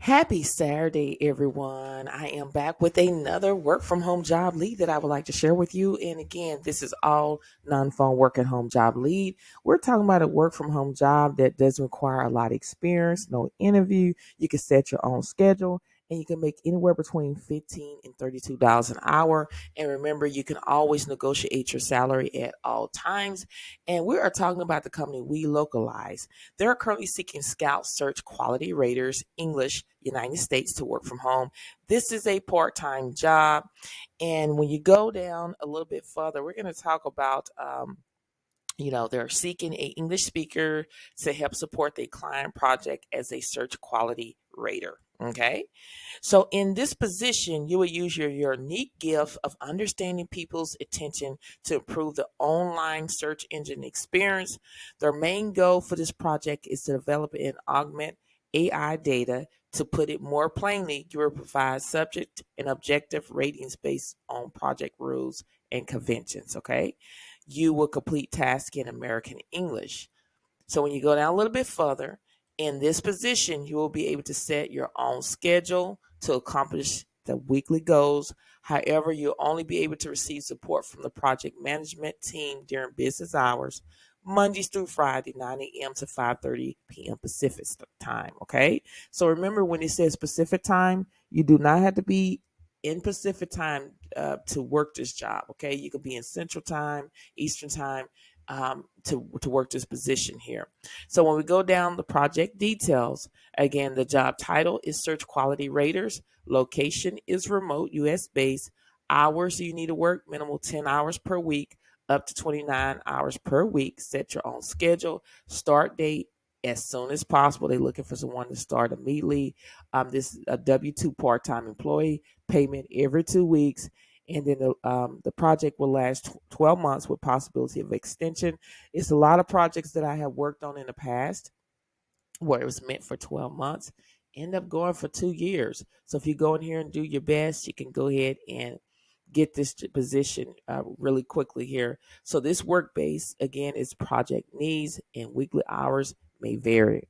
Happy Saturday, everyone. I am back with another work from home job lead that I would like to share with you. And again, this is all non phone work at home job lead. We're talking about a work from home job that doesn't require a lot of experience, no interview. You can set your own schedule and you can make anywhere between $15 and $32 an hour. And remember, you can always negotiate your salary at all times. And we are talking about the company WeLocalize. They're currently seeking Scout Search Quality Raters, English, United States to work from home. This is a part time job. And when you go down a little bit further, we're going to talk about. They're seeking a English speaker to help support their client project as a search quality rater. Okay. So in this position, you will use your unique gift of understanding people's attention to improve the online search engine experience. Their main goal for this project is to develop and augment AI data. To put it more plainly, you will provide subject and objective ratings based on project rules and conventions. Okay. You will complete tasks in American English. So when you go down a little bit further, in this position, you will be able to set your own schedule to accomplish the weekly goals. However, you'll only be able to receive support from the project management team during business hours, Mondays through Friday, 9 a.m. to 5:30 p.m. Pacific time. Okay. So remember, when it says Pacific time, you do not have to be in Pacific time to work this job. Okay. You could be in Central time, Eastern time, to work this position here. So when we go down the project details, again, the job title is Search Quality Raters. Location is remote, US based. Hours you need to work, minimal 10 hours per week, up to 29 hours per week. Set your own schedule. Start date as soon as possible. They're looking for someone to start immediately. This is a W-2 part-time employee, payment every 2 weeks. And then the project will last 12 months with possibility of extension. It's a lot of projects that I have worked on in the past where it was meant for 12 months, end up going for 2 years. So if you go in here and do your best, you can go ahead and get this position really quickly here. So this work base, again, is project needs and weekly hours may vary.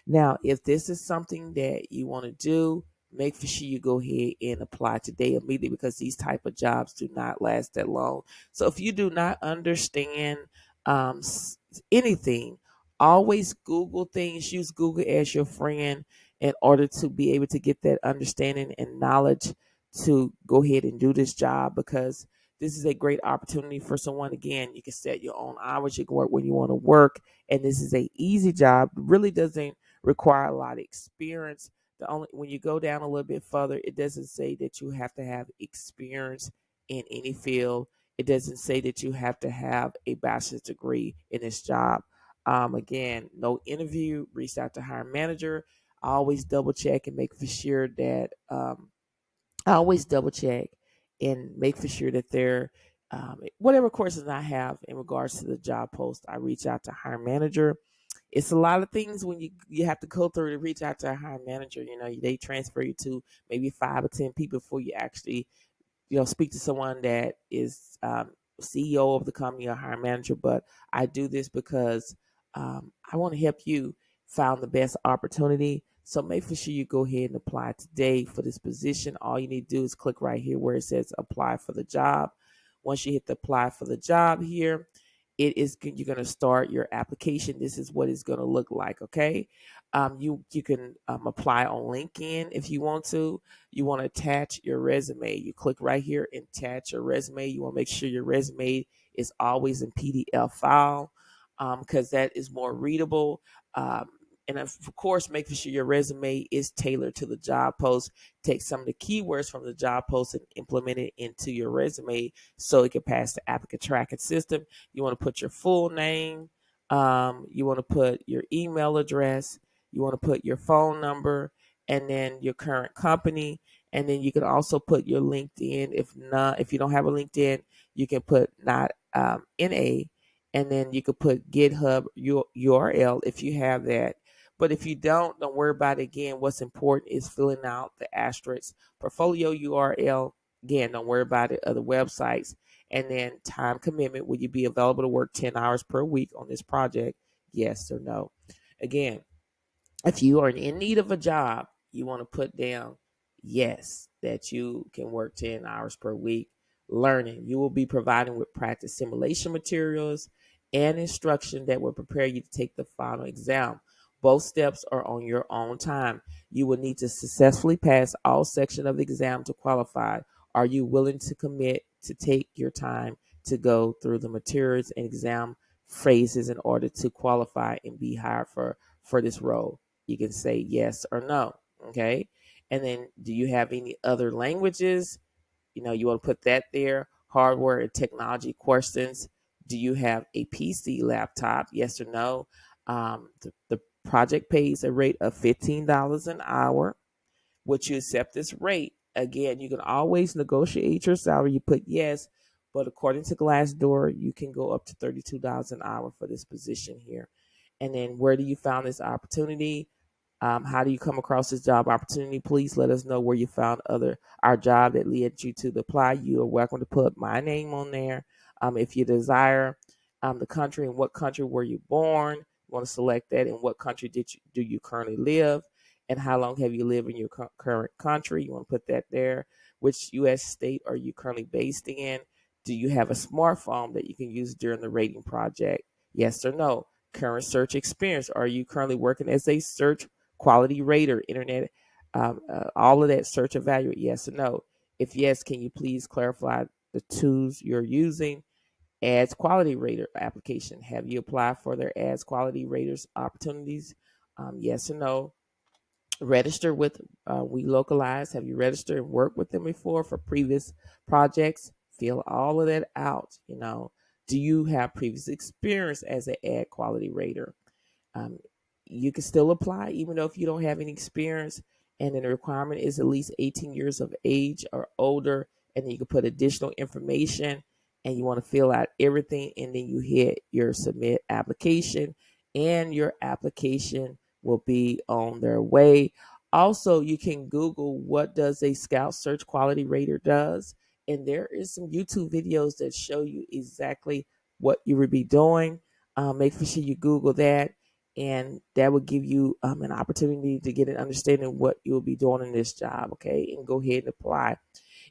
Now, if this is something that you want to do, make sure you go ahead and apply today immediately because these type of jobs do not last that long. So if you do not understand um, anything, always Google things. Use Google as your friend in order to be able to get that understanding and knowledge to go ahead and do this job because this is a great opportunity for someone. Again, you can set your own hours. You can work when you want to work, and this is a easy job. Really doesn't require a lot of experience. The only when you go down a little bit further, it doesn't say that you have to have experience in any field. It doesn't say that you have to have a bachelor's degree in this job. Again, no interview. Reach out to hiring manager. I always double check and make for sure that I always double check and make for sure that they're whatever courses I have in regards to the job post. I reach out to hiring manager. It's a lot of things when you have to go through to reach out to a hiring manager. They transfer you to maybe 5 or 10 people before you actually speak to someone that is CEO of the company or hiring manager. But I do this because I want to help you find the best opportunity. So make sure you go ahead and apply today for this position. All you need to do is click right here where it says apply for the job. Once you hit the apply for the job here, you're going to start your application. This is what it's going to look like. Okay. You can apply on LinkedIn if you want to. You want to attach your resume. You click right here and attach your resume. You want to make sure your resume is always in PDF file because that is more readable. And of course, making sure your resume is tailored to the job post. Take some of the keywords from the job post and implement it into your resume so it can pass the applicant tracking system. You want to put your full name. You want to put your email address. You want to put your phone number and then your current company. And then you can also put your LinkedIn. If you don't have a LinkedIn, you can put not NA, and then you could put GitHub URL if you have that. But if you don't worry about it. Again, what's important is filling out the asterisk portfolio URL. Again, don't worry about it. Other websites. And then time commitment. Will you be available to work 10 hours per week on this project? Yes or no. Again, if you are in need of a job, you want to put down yes, that you can work 10 hours per week learning. You will be providing with practice simulation materials and instruction that will prepare you to take the final exam. Both steps are on your own time. You will need to successfully pass all sections of the exam to qualify. Are you willing to commit to take your time to go through the materials and exam phases in order to qualify and be hired for this role? You can say yes or no. Okay. And then, do you have any other languages? You want to put that there. Hardware and technology questions. Do you have a PC laptop? Yes or no? The project pays a rate of $15 an hour. Would you accept this rate? Again, you can always negotiate your salary. You put yes, but according to Glassdoor, you can go up to $32 an hour for this position here. And then, where do you found this opportunity? How do you come across this job opportunity? Please let us know where you found our job that led you to apply. You are welcome to put my name on there. If you desire the country, and what country were you born? You want to select that. In what country do you currently live? And how long have you lived in your current country? You want to put that there. Which U.S. state are you currently based in? Do you have a smartphone that you can use during the rating project? Yes or no? Current search experience. Are you currently working as a search quality rater, internet, all of that search evaluate? Yes or no? If yes, can you please clarify the tools you're using? Ads quality rater application. Have you applied for their ads quality raters opportunities? Yes or no? Register with WeLocalize. Have you registered and worked with them before for previous projects? Fill all of that out. Do you have previous experience as an ad quality rater? Um, you can still apply even though if you don't have any experience, and then the requirement is at least 18 years of age or older, and then you can put additional information, and you want to fill out everything, and then you hit your submit application, and your application will be on their way. Also, you can Google what does a scout search quality rater does, and there is some YouTube videos that show you exactly what you would be doing. Make sure you Google that, and that will give you an opportunity to get an understanding of what you'll be doing in this job. Okay, and go ahead and apply.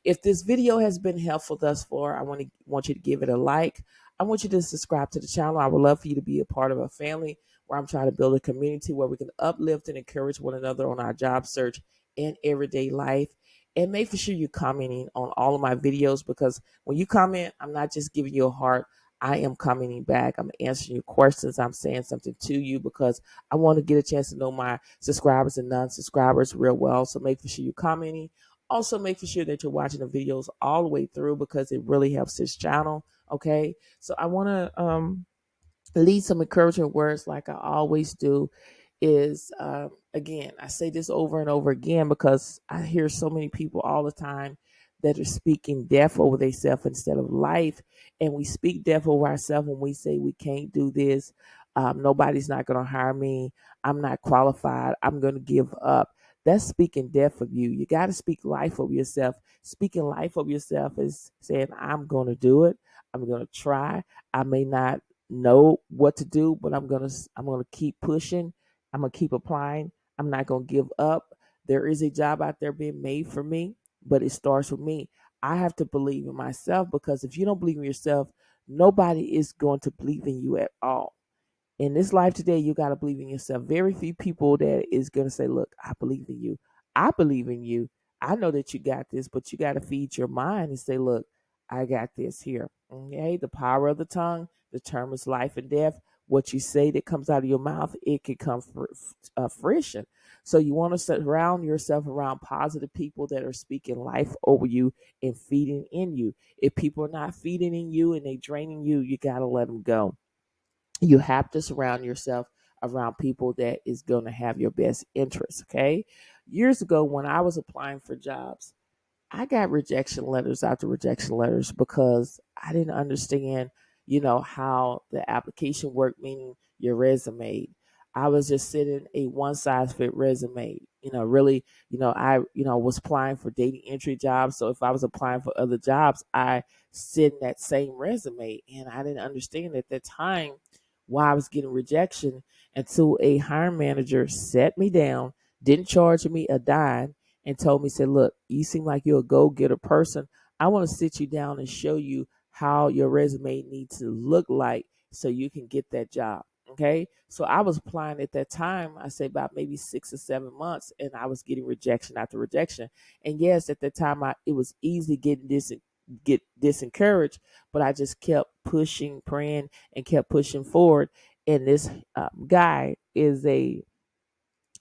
If this video has been helpful thus far, I want you to give it a like. I want you to subscribe to the channel. I would love for you to be a part of a family where I'm trying to build a community where we can uplift and encourage one another on our job search and everyday life. And make sure you're commenting on all of my videos, because when you comment, I'm not just giving you a heart. I am commenting back. I'm answering your questions. I'm saying something to you because I want to get a chance to know my subscribers and non-subscribers real well. So make sure you're commenting. Also, making sure that you're watching the videos all the way through, because it really helps this channel. Okay, so I want to leave some encouraging words like I always do. Is again, I say this over and over again because I hear so many people all the time that are speaking death over themselves instead of life. And we speak death over ourselves when we say we can't do this. Nobody's not going to hire me. I'm not qualified. I'm going to give up. That's speaking death of you. You got to speak life over yourself. Speaking life over yourself is saying, I'm going to do it. I'm going to try. I may not know what to do, but I'm gonna keep pushing. I'm gonna keep applying. I'm not gonna give up. There is a job out there being made for me, but it starts with me. I have to believe in myself, because if you don't believe in yourself, nobody is going to believe in you at all. In this life today, you got to believe in yourself. Very few people that is going to say, look, I believe in you. I believe in you. I know that you got this, but you got to feed your mind and say, look, I got this here. Okay. The power of the tongue determines life and death. What you say that comes out of your mouth, it can come fruition. So you want to surround yourself around positive people that are speaking life over you and feeding in you. If people are not feeding in you and they draining you, you got to let them go. You have to surround yourself around people that is going to have your best interests. Okay. Years ago, when I was applying for jobs, I got rejection letters after rejection letters because I didn't understand, how the application worked, meaning your resume. I was just sending a one size fit resume. Really, was applying for data entry jobs. So if I was applying for other jobs, I sent that same resume. And I didn't understand at that time why I was getting rejection until a hiring manager sat me down, didn't charge me a dime, and told me, said, look, you seem like you're a go-getter person. I want to sit you down and show you how your resume needs to look like so you can get that job. Okay. So I was applying at that time, I say about maybe 6 or 7 months, and I was getting rejection after rejection. And yes, at that time it was easy get disencouraged, but I just kept pushing, praying, and kept pushing forward. And this guy is a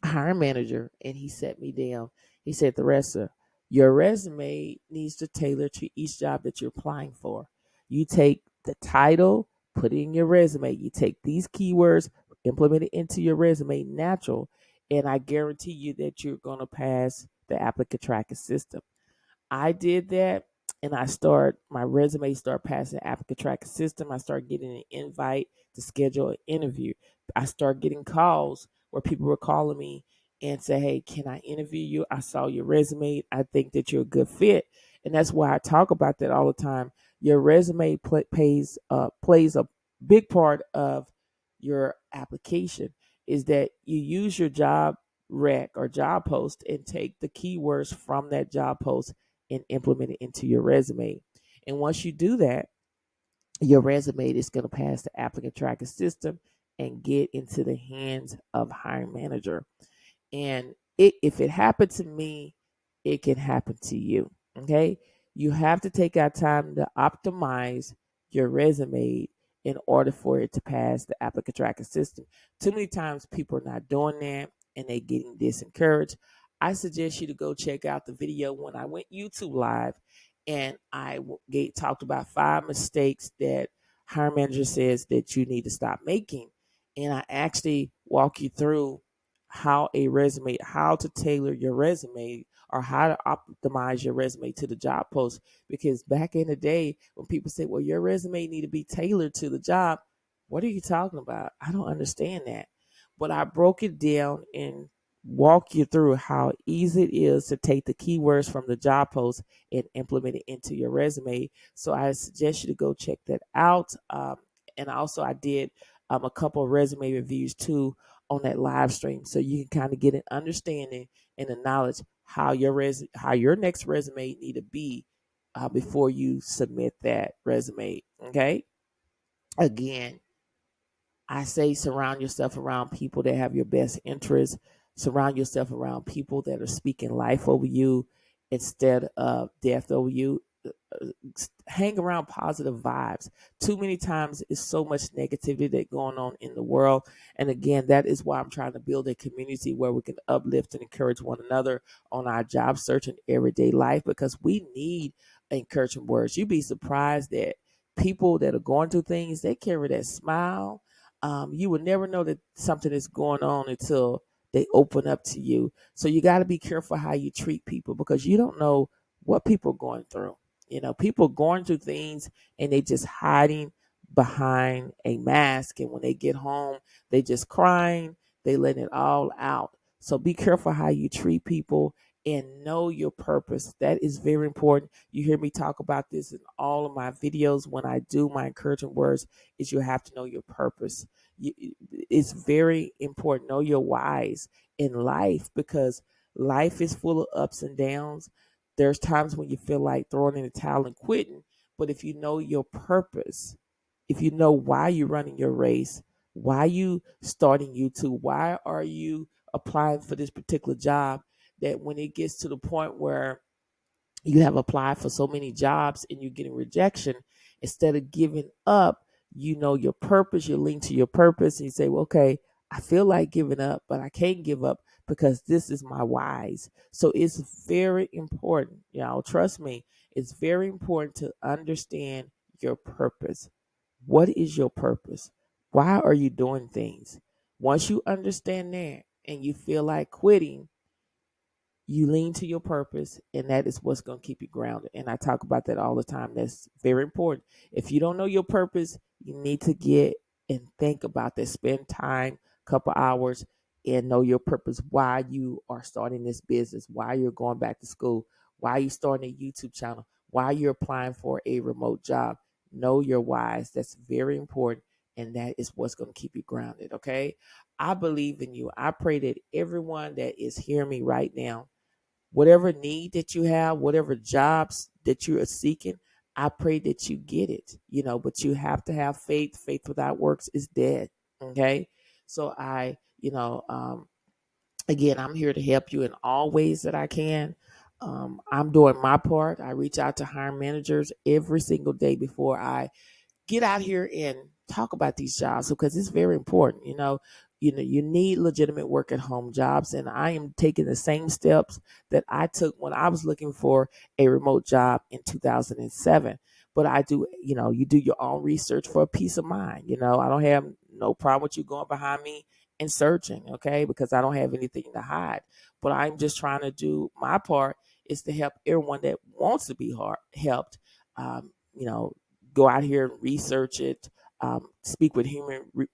hiring manager, and he set me down. He said, Thressa, your resume needs to tailor to each job that you're applying for. You take the title, put it in your resume. You take these keywords, implement it into your resume natural, and I guarantee you that you're going to pass the applicant tracking system. I did that, and my resume start passing the applicant tracking system. I start getting an invite to schedule an interview. I start getting calls where people were calling me and say, hey, can I interview you? I saw your resume. I think that you're a good fit. And that's why I talk about that all the time. Your resume plays a big part of your application, is that you use your job rec or job post and take the keywords from that job post and implement it into your resume. And once you do that, your resume is going to pass the applicant tracking system and get into the hands of hiring manager. And if it happened to me, it can happen to you. Okay. You have to take out time to optimize your resume in order for it to pass the applicant tracking system. Too many times people are not doing that and they getting disencouraged. I suggest you to go check out the video when I went YouTube live, and I talked about 5 mistakes that hiring manager says that you need to stop making. And I actually walk you through how to tailor your resume, or how to optimize your resume to the job post. Because back in the day, when people say, well, your resume need to be tailored to the job, what are you talking about? I don't understand that. But I broke it down and walk you through how easy it is to take the keywords from the job post and implement it into your resume. So I suggest you to go check that out. And also I did a couple of resume reviews too on that live stream, so you can kind of get an understanding and a knowledge how your next resume need to be before you submit that resume. Okay. Again, I say surround yourself around people that have your best interests. Surround yourself around people that are speaking life over you instead of death over you. Hang around positive vibes. Too many times it's so much negativity that going on in the world. And again, that is why I'm trying to build a community where we can uplift and encourage one another on our job search and everyday life, because we need encouraging words. You'd be surprised that people that are going through things, they carry that smile. You would never know that something is going on until they open up to you. So you got to be careful how you treat people, because you don't know what people are going through. People going through things and they just hiding behind a mask. And when they get home, they just crying. They letting it all out. So be careful how you treat people and know your purpose. That is very important. You hear me talk about this in all of my videos when I do my encouraging words, is you have to know your purpose. It's very important. Know your whys in life, because life is full of ups and downs. There's times when you feel like throwing in the towel and quitting. But if you know your purpose, if you know why you're running your race, why you starting YouTube, why are you applying for this particular job, that when it gets to the point where you have applied for so many jobs and you're getting rejection, instead of giving up, you know your purpose, you link to your purpose, and you say, well, okay, I feel like giving up, but I can't give up because this is my whys. So it's very important, y'all, trust me, it's very important to understand your purpose. What is your purpose? Why are you doing things? Once you understand that and you feel like quitting, you lean to your purpose, and that is what's going to keep you grounded. And I talk about that all the time. That's very important. If you don't know your purpose, you need to get and think about that. Spend time, couple hours, and know your purpose. Why you are starting this business, why you're going back to school, why you're starting a YouTube channel, why you're applying for a remote job. Know your whys. That's very important. and that is what's going to keep you grounded. Okay. I believe in you. I pray that everyone that is hearing me right now, whatever need that you have, whatever jobs that you are seeking, I pray that you get it, but you have to have faith. Faith without works is dead. Okay. So again, I'm here to help you in all ways that I can. I'm doing my part. I reach out to hiring managers every single day before I get out here and talk about these jobs, because it's very important. You need legitimate work at home jobs, and I am taking the same steps that I took when I was looking for a remote job in 2007. But I do, you do your own research for a peace of mind. I don't have no problem with you going behind me and searching, okay? Because I don't have anything to hide. But I'm just trying to do my part is to help everyone that wants to be helped. You know, go out here and research it, speak with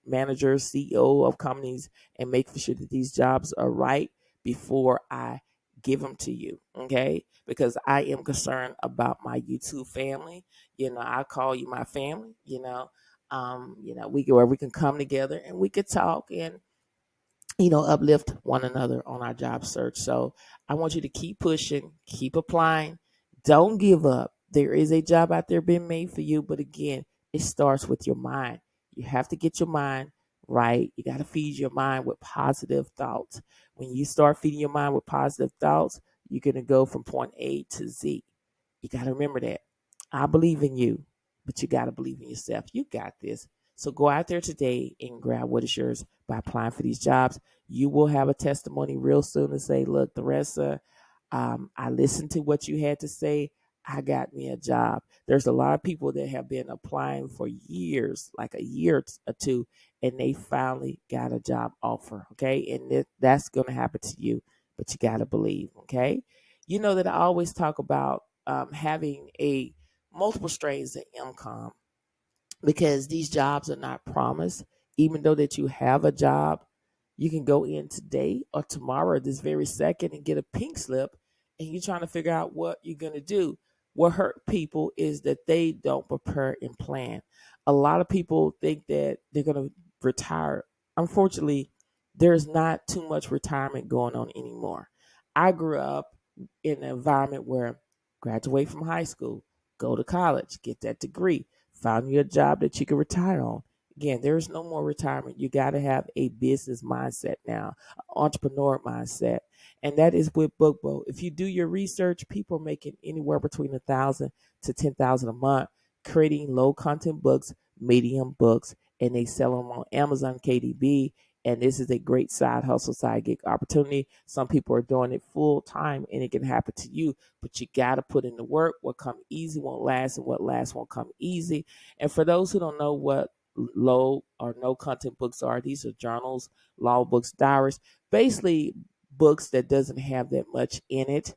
managers, CEO of companies, and make sure that these jobs are right before I give them to you. Okay, because I am concerned about my YouTube family. I call you my family. We can come together and we could talk and uplift one another on our job search. So I want you to keep pushing, keep applying. Don't give up. There is a job out there being made for you. But again, it starts with your mind. You have to get your mind right. You got to feed your mind with positive thoughts. When you start feeding your mind with positive thoughts, you're going to go from point A to Z. You got to remember that. I believe in you, but you got to believe in yourself. You got this. So go out there today and grab what is yours by applying for these jobs. You will have a testimony real soon and say, look, Thressa, I listened to what you had to say. I got me a job. There's a lot of people that have been applying for years, like a year or two, and they finally got a job offer. Okay. And that's going to happen to you, but you got to believe. Okay. You know that I always talk about having a multiple streams of income, because these jobs are not promised. Even though that you have a job, you can go in today or tomorrow, this very second, and get a pink slip, and you're trying to figure out what you're going to do. What hurt people is that they don't prepare and plan. A lot of people think that they're going to retire. Unfortunately, there's not too much retirement going on anymore. I grew up in an environment where graduate from high school, go to college, get that degree, find you a job that you can retire on. Again, there's no more retirement. You got to have a business mindset now, an entrepreneur mindset, and that is with BookBolt. If you do your research, people are making anywhere between 1,000 to 10,000 a month, creating low content books, medium books, and they sell them on Amazon, KDB. And this is a great side hustle, side gig opportunity. Some people are doing it full time, and it can happen to you. But you got to put in the work. What come easy won't last, and what lasts won't come easy. And for those who don't know what low or no content books are, these are journals, law books, diaries, basically books that doesn't have that much in it,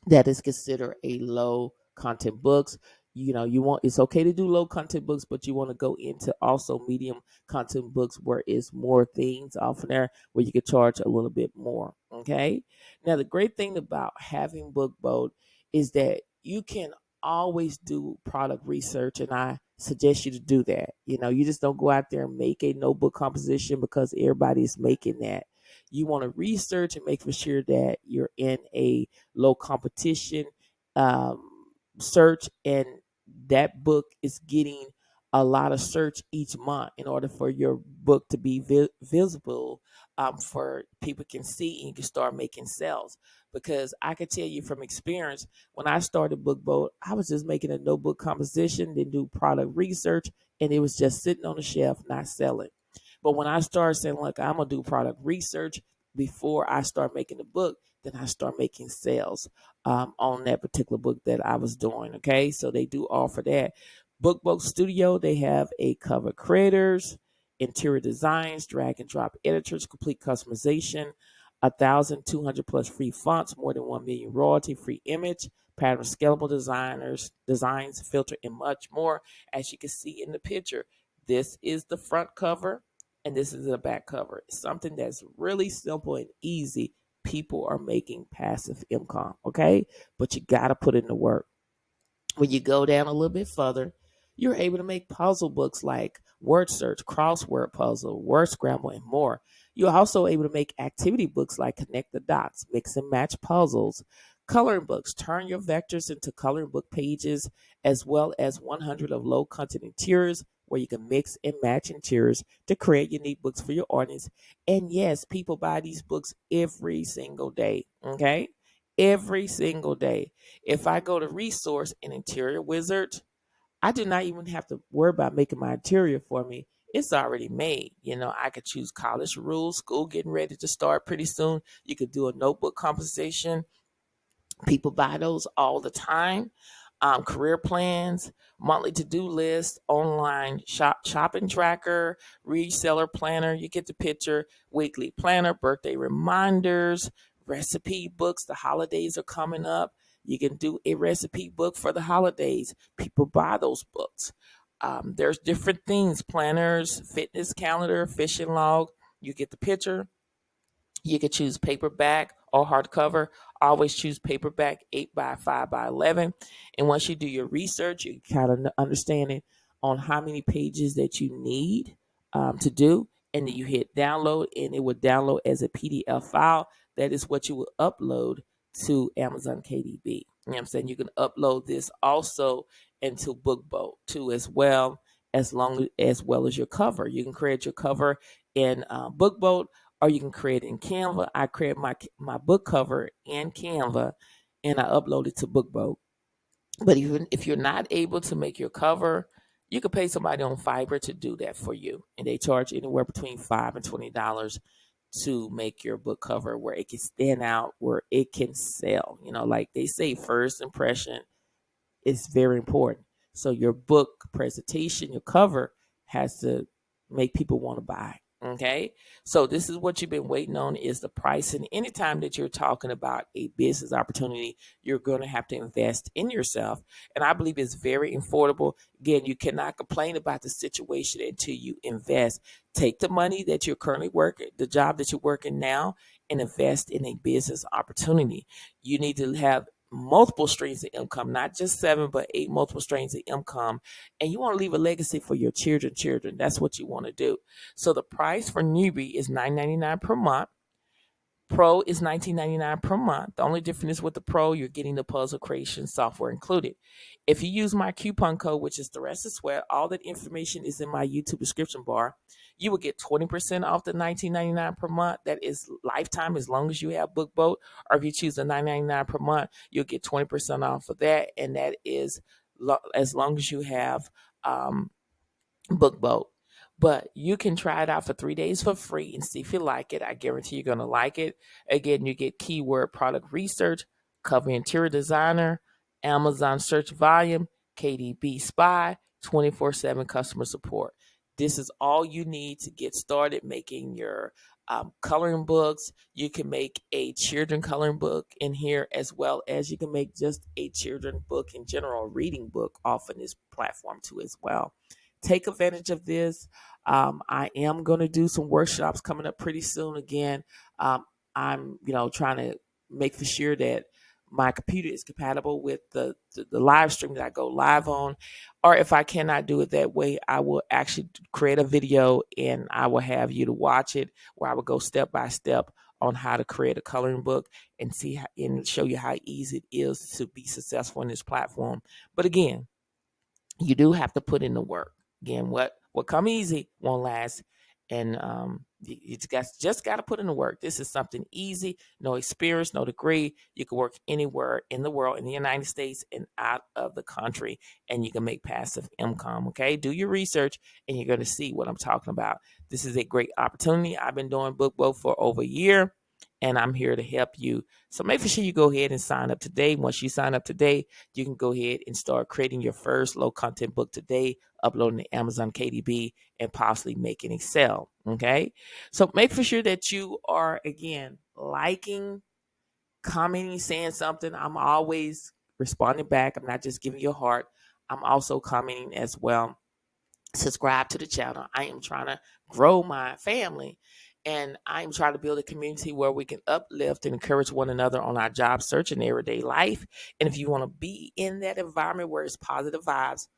that is considered a low content books. You want, it's okay to do low content books, but you want to go into also medium content books where it's more things off in there where you can charge a little bit more. Okay. Now the great thing about having BookBolt is that you can always do product research, and I suggest you to do that. You just don't go out there and make a notebook composition because everybody is making that. You want to research and make for sure that you're in a low competition um, search, and that book is getting a lot of search each month in order for your book to be visible, for people can see and you can start making sales. Because I can tell you from experience, when I started BookBolt, I was just making a notebook composition, then do product research, and it was just sitting on the shelf, not selling. But when I started saying, look, I'm going to do product research before I start making the book, then I start making sales on that particular book that I was doing. Okay. So they do offer that. BookBolt Studio, they have a cover creators, interior designs, drag and drop editors, complete customization, 1,200 plus free fonts, more than 1 million royalty free image, pattern scalable designs, filter, and much more. As you can see in the picture, this is the front cover and this is the back cover. It's something that's really simple and easy. People are making passive income, okay? But you got to put in the work. When you go down a little bit further, you're able to make puzzle books like word search, crossword puzzle, word scramble, and more. You're also able to make activity books like connect the dots, mix and match puzzles, coloring books, turn your vectors into coloring book pages, as well as 100 of low content interiors where you can mix and match interiors to create unique books for your audience. And yes, people buy these books every single day. Okay. Every single day. If I go to resource and interior wizard, I do not even have to worry about making my interior for me. It's already made. I could choose college rules, school getting ready to start pretty soon. You could do a notebook composition. People buy those all the time. Career plans, monthly to-do list, online shopping tracker, reseller planner. You get the picture. Weekly planner, birthday reminders, recipe books. The holidays are coming up. You can do a recipe book for the holidays. People buy those books. There's different things: planners, fitness calendar, fishing log. You get the picture. You can choose paperback or hardcover. Always choose paperback 8 by 5 by 11. And once you do your research, you kind of understanding on how many pages that you need to do. And then you hit download, and it will download as a PDF file. That is what you will upload to Amazon KDB. You know what I'm saying? You can upload this also into BookBolt too, as well as your cover. You can create your cover in BookBolt, or you can create it in Canva. I create my book cover in Canva, and I upload it to BookBolt. But even if you're not able to make your cover, you can pay somebody on Fiverr to do that for you, and they charge anywhere between $5 and $20 to make your book cover where it can stand out, where it can sell. Like they say, first impression is very important. So your book presentation, your cover has to make people want to buy. Okay. So this is what you've been waiting on, is the price. And anytime that you're talking about a business opportunity, you're going to have to invest in yourself. And I believe it's very affordable. Again, you cannot complain about the situation until you invest. Take the money that you're currently working, the job that you're working now, and invest in a business opportunity. You need to have multiple streams of income, not just 7, but 8 multiple streams of income. And you want to leave a legacy for your children. That's what you want to do. So the price for newbie is $9.99 per month. Pro is $19.99 per month. The only difference is with the Pro, you're getting the puzzle creation software included. If you use my coupon code, which is Thressa Sweat, all that information is in my YouTube description bar. You will get 20% off the $19.99 per month. That is lifetime as long as you have BookBolt. Or if you choose the $9.99 per month, you'll get 20% off of that. And that is as long as you have BookBolt. But you can try it out for 3 days for free and see if you like it. I guarantee you're going to like it. Again, you get keyword product research, cover interior designer, Amazon search volume, KDB spy, 24/7 customer support. This is all you need to get started making your coloring books. You can make a children coloring book in here, as well as you can make just a children book in general, reading book off of this platform too as well. Take advantage of this. I am going to do some workshops coming up pretty soon. Again, I'm trying to make for sure that my computer is compatible with the live stream that I go live on. Or if I cannot do it that way, I will actually create a video and I will have you to watch it, where I will go step by step on how to create a coloring book and and show you how easy it is to be successful in this platform. But again, you do have to put in the work. Again, what come easy won't last, and you just got to put in the work. This is something easy, no experience, no degree. You can work anywhere in the world, in the United States and out of the country, and you can make passive income. Okay, do your research, and you're going to see what I'm talking about. This is a great opportunity. I've been doing BookBolt for over a year, and I'm here to help you. So make sure you go ahead and sign up today. Once you sign up today, you can go ahead and start creating your first low content book today, uploading to Amazon KDB, and possibly making it sell. Okay. So make for sure that you are, again, liking, commenting, saying something. I'm always responding back. I'm not just giving you a heart. I'm also commenting as well. Subscribe to the channel. I am trying to grow my family, and I'm trying to build a community where we can uplift and encourage one another on our job search and everyday life. And if you want to be in that environment where it's positive vibes,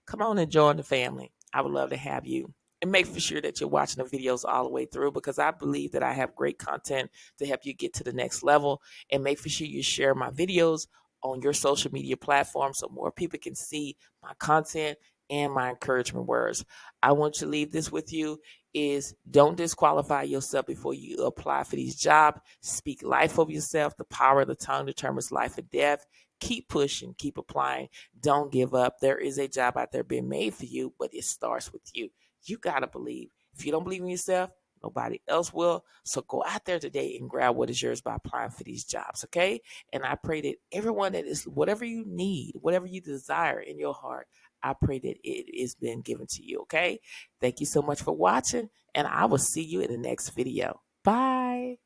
come on and join the family. I would love to have you. And make for sure that you're watching the videos all the way through, because I believe that I have great content to help you get to the next level. And make for sure you share my videos on your social media platform so more people can see my content and my encouragement words. I want to leave this with you is don't disqualify yourself before you apply for these jobs. Speak life over yourself. The power of the tongue determines life and death. Keep pushing, keep applying. Don't give up. There is a job out there being made for you, but it starts with you. You got to believe. If you don't believe in yourself, nobody else will. So go out there today and grab what is yours by applying for these jobs, okay? And I pray that everyone that is, whatever you need, whatever you desire in your heart, I pray that it is being given to you, okay? Thank you so much for watching, and I will see you in the next video. Bye.